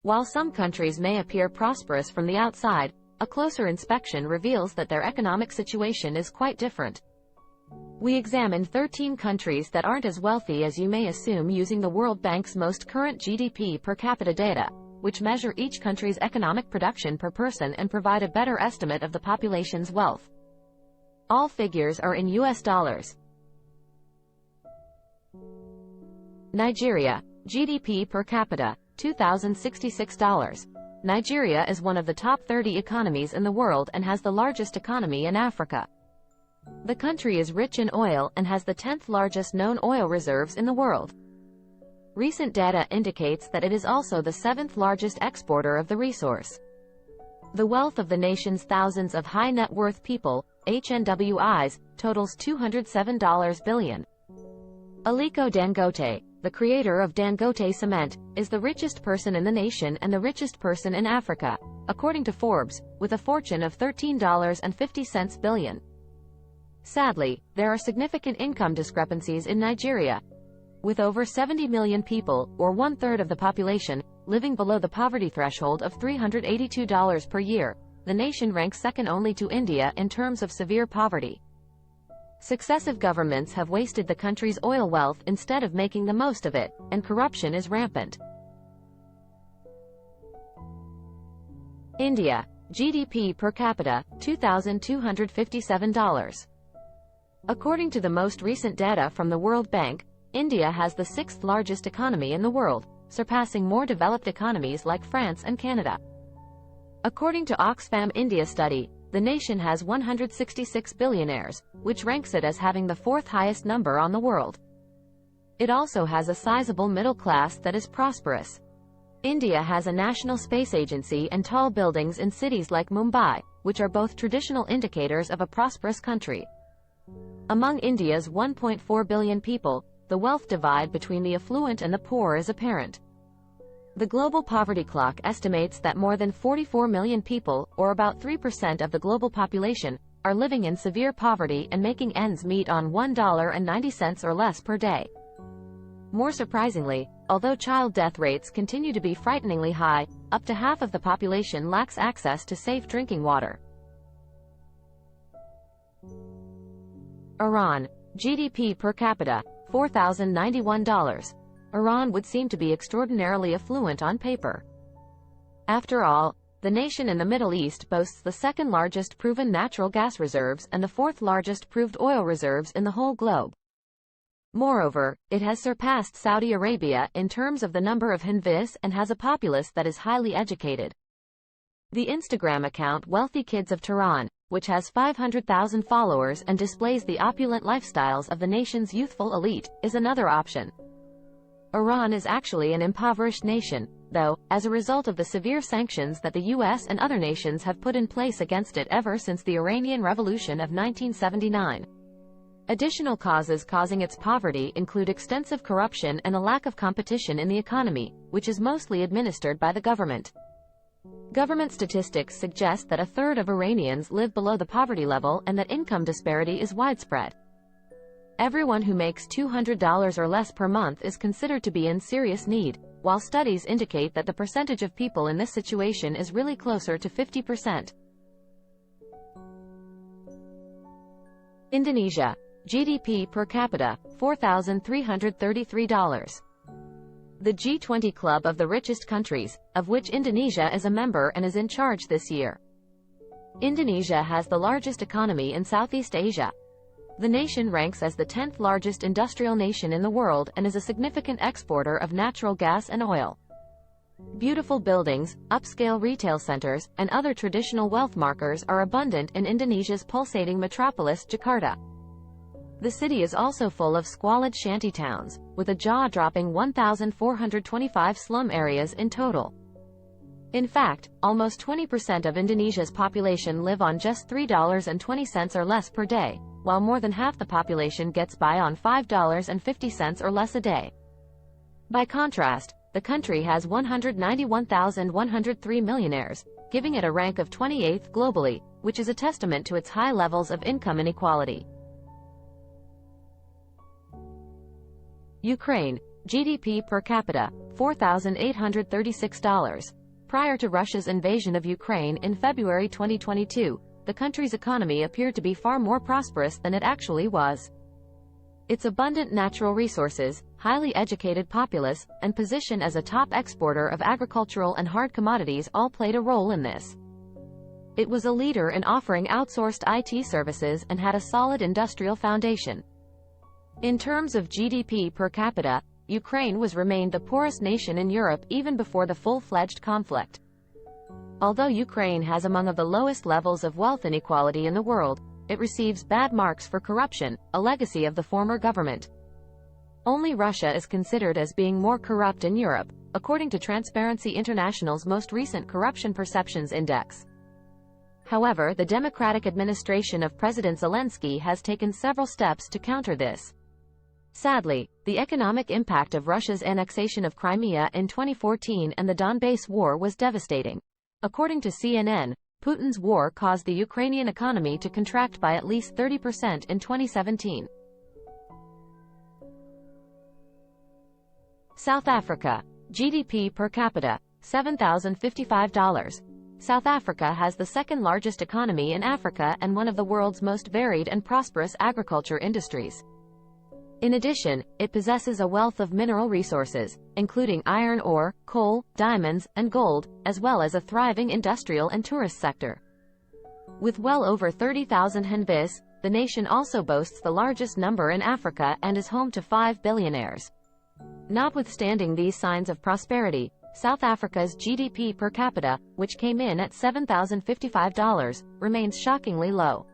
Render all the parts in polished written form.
While some countries may appear prosperous from the outside, a closer inspection reveals that their economic situation is quite different. We examined 13 countries that aren't as wealthy as you may assume using the World Bank's most current GDP per capita data, which measure each country's economic production per person and provide a better estimate of the population's wealth. All figures are in US dollars. Nigeria, GDP per capita, $2,066. Nigeria is one of the top 30 economies in the world and has the largest economy in Africa. The country is rich in oil and has the 10th largest known oil reserves in the world. Recent data indicates that it is also the 7th largest exporter of the resource. The wealth of the nation's thousands of high net worth people, HNWIs, totals $207 billion. Aliko Dangote, the creator of Dangote Cement, is the richest person in the nation and the richest person in Africa, according to Forbes, with a fortune of $13.50 billion. Sadly, there are significant income discrepancies in Nigeria. With over 70 million people, or one-third of the population, living below the poverty threshold of $382 per year, the nation ranks second only to India in terms of severe poverty. Successive governments have wasted the country's oil wealth instead of making the most of it, and corruption is rampant. India, GDP per capita, $2,257. According to the most recent data from the World Bank, India has the 6th largest economy in the world, surpassing more developed economies like France and Canada. According to Oxfam India study, the nation has 166 billionaires, which ranks it as having the 4th highest number on the world. It also has a sizable middle class that is prosperous. India has a national space agency and tall buildings in cities like Mumbai, which are both traditional indicators of a prosperous country. Among India's 1.4 billion people, the wealth divide between the affluent and the poor is apparent. The global poverty clock estimates that more than 44 million people, or about 3% of the global population, are living in severe poverty and making ends meet on $1.90 or less per day. More surprisingly, although child death rates continue to be frighteningly high, up to half of the population lacks access to safe drinking water. Iran, GDP per capita, $4,091. Iran would seem to be extraordinarily affluent on paper. After all, the nation in the Middle East boasts the 2nd largest proven natural gas reserves and the 4th largest proved oil reserves in the whole globe. Moreover, it has surpassed Saudi Arabia in terms of the number of Hindus and has a populace that is highly educated. The Instagram account Wealthy Kids of Tehran, which has 500,000 followers and displays the opulent lifestyles of the nation's youthful elite, is another option. Iran is actually an impoverished nation, though, as a result of the severe sanctions that the US and other nations have put in place against it ever since the Iranian Revolution of 1979. Additional causes causing its poverty include extensive corruption and a lack of competition in the economy, which is mostly administered by the government. Government statistics suggest that a third of Iranians live below the poverty level and that income disparity is widespread. Everyone who makes $200 or less per month is considered to be in serious need, while studies indicate that the percentage of people in this situation is really closer to 50%. Indonesia, GDP per capita, $4,333. The G20 club of the richest countries, of which Indonesia is a member and is in charge this year. Indonesia has the largest economy in Southeast Asia. The nation ranks as the 10th largest industrial nation in the world and is a significant exporter of natural gas and oil. Beautiful buildings, upscale retail centers, and other traditional wealth markers are abundant in Indonesia's pulsating metropolis, Jakarta. The city is also full of squalid shanty towns, with a jaw-dropping 1,425 slum areas in total. In fact, almost 20% of Indonesia's population live on just $3.20 or less per day, while more than half the population gets by on $5.50 or less a day. By contrast, the country has 191,103 millionaires, giving it a rank of 28th globally, which is a testament to its high levels of income inequality. Ukraine, GDP per capita, $4,836. Prior to Russia's invasion of Ukraine in February 2022, the country's economy appeared to be far more prosperous than it actually was. Its abundant natural resources, highly educated populace, and position as a top exporter of agricultural and hard commodities all played a role in this. It was a leader in offering outsourced IT services and had a solid industrial foundation. In terms of GDP per capita, Ukraine remained the poorest nation in Europe even before the full-fledged conflict. Although Ukraine has among the lowest levels of wealth inequality in the world, it receives bad marks for corruption, a legacy of the former government. Only Russia is considered as being more corrupt in Europe, according to Transparency International's most recent Corruption Perceptions Index. However, the democratic administration of President Zelensky has taken several steps to counter this. Sadly, the economic impact of Russia's annexation of Crimea in 2014 and the Donbass war was devastating. According to CNN, Putin's war caused the Ukrainian economy to contract by at least 30% in 2017. South Africa. GDP per capita, $7,055. South Africa has the second largest economy in Africa and one of the world's most varied and prosperous agriculture industries. In addition, it possesses a wealth of mineral resources, including iron ore, coal, diamonds, and gold, as well as a thriving industrial and tourist sector. With well over 30,000 henvis, the nation also boasts the largest number in Africa and is home to 5 billionaires. Notwithstanding these signs of prosperity, South Africa's GDP per capita, which came in at $7,055, remains shockingly low.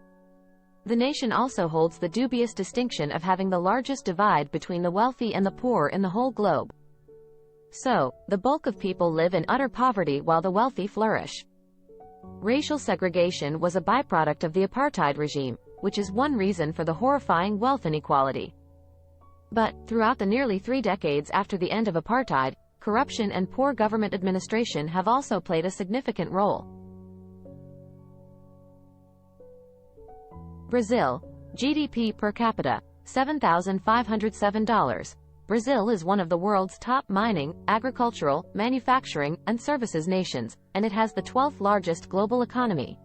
The nation also holds the dubious distinction of having the largest divide between the wealthy and the poor in the whole globe. So, the bulk of people live in utter poverty while the wealthy flourish. Racial segregation was a byproduct of the apartheid regime, which is one reason for the horrifying wealth inequality. But, throughout the nearly 3 decades after the end of apartheid, corruption and poor government administration have also played a significant role. Brazil. GDP per capita, $7,507. Brazil is one of the world's top mining, agricultural, manufacturing, and services nations, and it has the 12th largest global economy.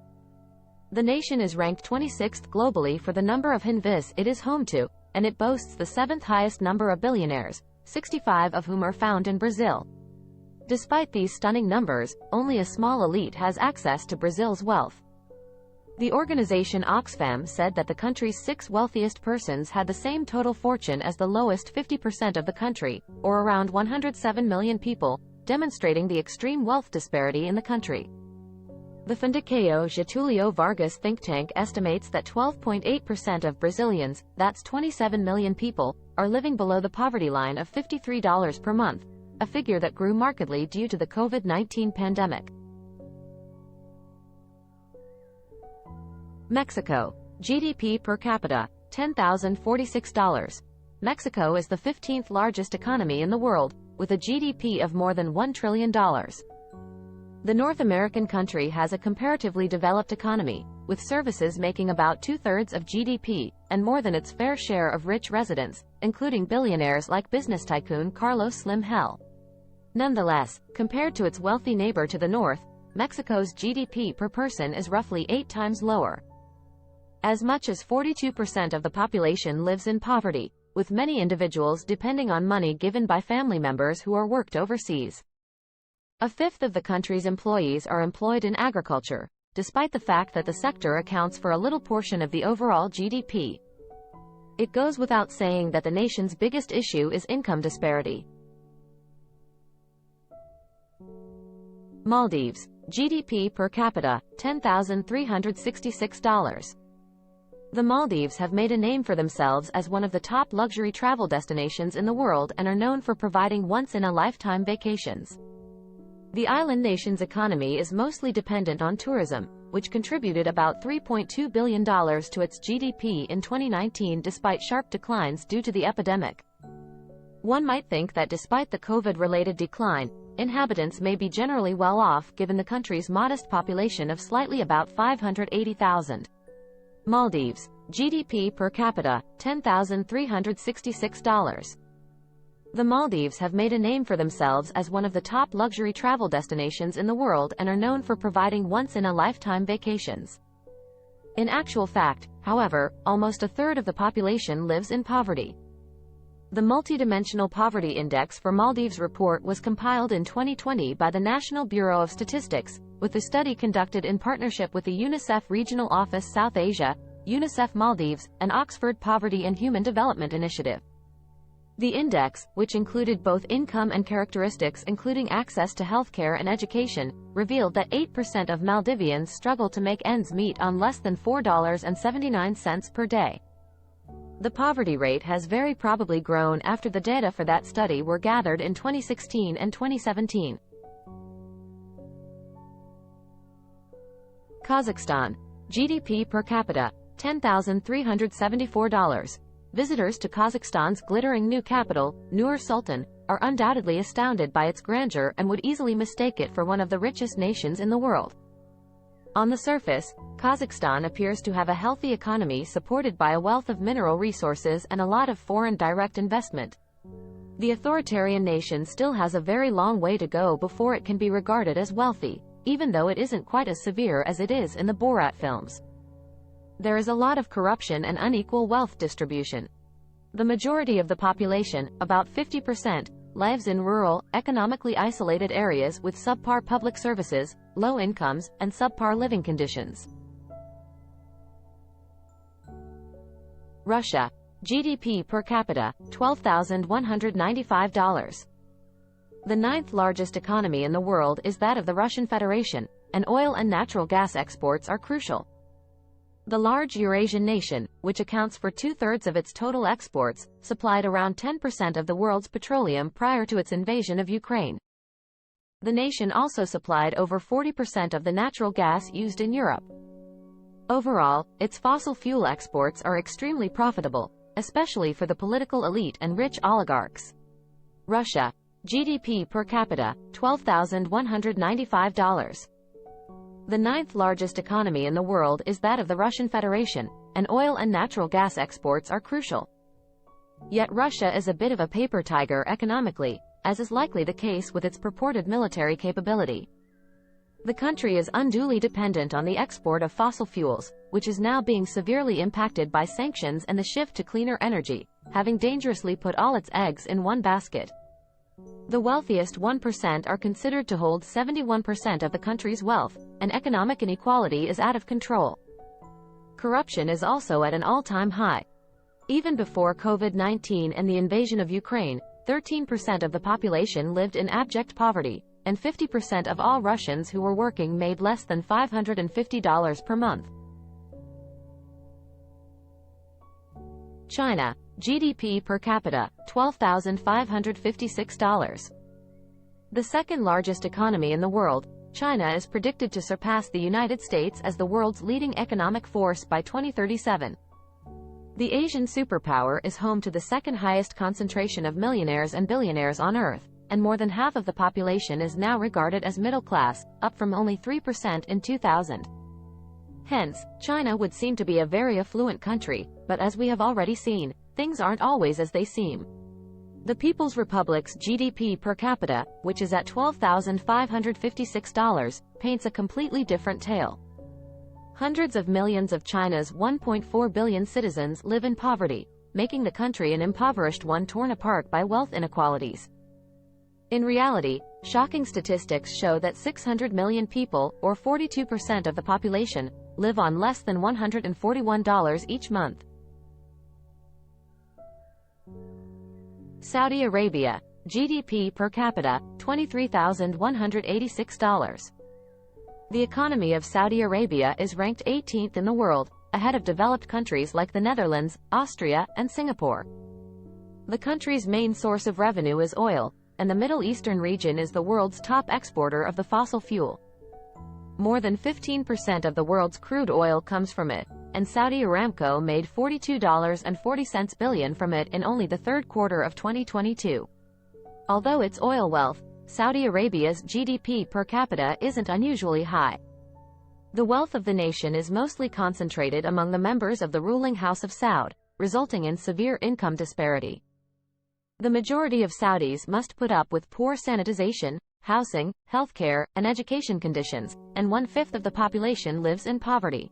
The nation is ranked 26th globally for the number of henvis it is home to, and it boasts the 7th highest number of billionaires, 65 of whom are found in Brazil. Despite these stunning numbers, only a small elite has access to Brazil's wealth. The organization Oxfam said that the country's 6 wealthiest persons had the same total fortune as the lowest 50% of the country, or around 107 million people, demonstrating the extreme wealth disparity in the country. The Fundação Getúlio Vargas think tank estimates that 12.8% of Brazilians, that's 27 million people, are living below the poverty line of $53 per month, a figure that grew markedly due to the COVID-19 pandemic. Mexico. GDP per capita, $10,046. Mexico is the 15th largest economy in the world, with a GDP of more than $1 trillion. The North American country has a comparatively developed economy, with services making about 2/3 of GDP, and more than its fair share of rich residents, including billionaires like business tycoon Carlos Slim. Nonetheless, compared to its wealthy neighbor to the north, Mexico's GDP per person is roughly 8 times lower. As much as 42% of the population lives in poverty, with many individuals depending on money given by family members who are worked overseas. A fifth of the country's employees are employed in agriculture, despite the fact that the sector accounts for a little portion of the overall GDP. It goes without saying that the nation's biggest issue is income disparity. Maldives. GDP per capita, $10,366. The Maldives have made a name for themselves as one of the top luxury travel destinations in the world and are known for providing once-in-a-lifetime vacations. The island nation's economy is mostly dependent on tourism, which contributed about $3.2 billion to its GDP in 2019 despite sharp declines due to the epidemic. One might think that despite the COVID-related decline, inhabitants may be generally well off given the country's modest population of slightly about 580,000. Maldives. GDP per capita, $10,366. The Maldives have made a name for themselves as one of the top luxury travel destinations in the world and are known for providing once-in-a-lifetime vacations. In actual fact, however, almost a third of the population lives in poverty. The Multidimensional Poverty Index for Maldives report was compiled in 2020 by the National Bureau of Statistics, with the study conducted in partnership with the UNICEF Regional Office South Asia, UNICEF Maldives, and Oxford Poverty and Human Development Initiative. The index, which included both income and characteristics including access to healthcare and education, revealed that 8% of Maldivians struggle to make ends meet on less than $4.79 per day. The poverty rate has very probably grown after the data for that study were gathered in 2016 and 2017. Kazakhstan. GDP per capita, $10,374. Visitors to Kazakhstan's glittering new capital, Nur-Sultan, are undoubtedly astounded by its grandeur and would easily mistake it for one of the richest nations in the world. On the surface, Kazakhstan appears to have a healthy economy supported by a wealth of mineral resources and a lot of foreign direct investment. The authoritarian nation still has a very long way to go before it can be regarded as wealthy, even though it isn't quite as severe as it is in the Borat films. There is a lot of corruption and unequal wealth distribution. The majority of the population, about 50%, lives in rural, economically isolated areas with subpar public services, low incomes, and subpar living conditions. Russia. GDP per capita, $12,195. The ninth largest economy in the world is that of the Russian Federation, and oil and natural gas exports are crucial. The large Eurasian nation, which accounts for two-thirds of its total exports, supplied around 10% of the world's petroleum prior to its invasion of Ukraine. The nation also supplied over 40% of the natural gas used in Europe. Overall, its fossil fuel exports are extremely profitable, especially for the political elite and rich oligarchs. Russia. GDP per capita, $12,195. The ninth largest economy in the world is that of the Russian Federation, and oil and natural gas exports are crucial. Yet Russia is a bit of a paper tiger economically, as is likely the case with its purported military capability. The country is unduly dependent on the export of fossil fuels, which is now being severely impacted by sanctions and the shift to cleaner energy, having dangerously put all its eggs in one basket. The wealthiest 1% are considered to hold 71% of the country's wealth, and economic inequality is out of control. Corruption is also at an all-time high. Even before COVID-19 and the invasion of Ukraine, 13% of the population lived in abject poverty, and 50% of all Russians who were working made less than $550 per month. China. GDP per capita, $12,556. The second largest economy in the world, China is predicted to surpass the United States as the world's leading economic force by 2037. The Asian superpower is home to the second highest concentration of millionaires and billionaires on Earth, and more than half of the population is now regarded as middle class, up from only 3% in 2000. Hence, China would seem to be a very affluent country, but as we have already seen, things aren't always as they seem. The People's Republic's GDP per capita, which is at $12,556, paints a completely different tale. Hundreds of millions of China's 1.4 billion citizens live in poverty, making the country an impoverished one torn apart by wealth inequalities. In reality, shocking statistics show that 600 million people, or 42% of the population, live on less than $141 each month. Saudi Arabia. GDP per capita, $23,186. The economy of Saudi Arabia is ranked 18th in the world, ahead of developed countries like the Netherlands, Austria, and Singapore. The country's main source of revenue is oil, and the Middle Eastern region is the world's top exporter of the fossil fuel. More than 15% of the world's crude oil comes from it, and Saudi Aramco made $42.40 billion from it in only the third quarter of 2022. Although its oil wealth, Saudi Arabia's GDP per capita isn't unusually high. The wealth of the nation is mostly concentrated among the members of the ruling House of Saud, resulting in severe income disparity. The majority of Saudis must put up with poor sanitization, housing, healthcare, and education conditions, and 1/5 of the population lives in poverty.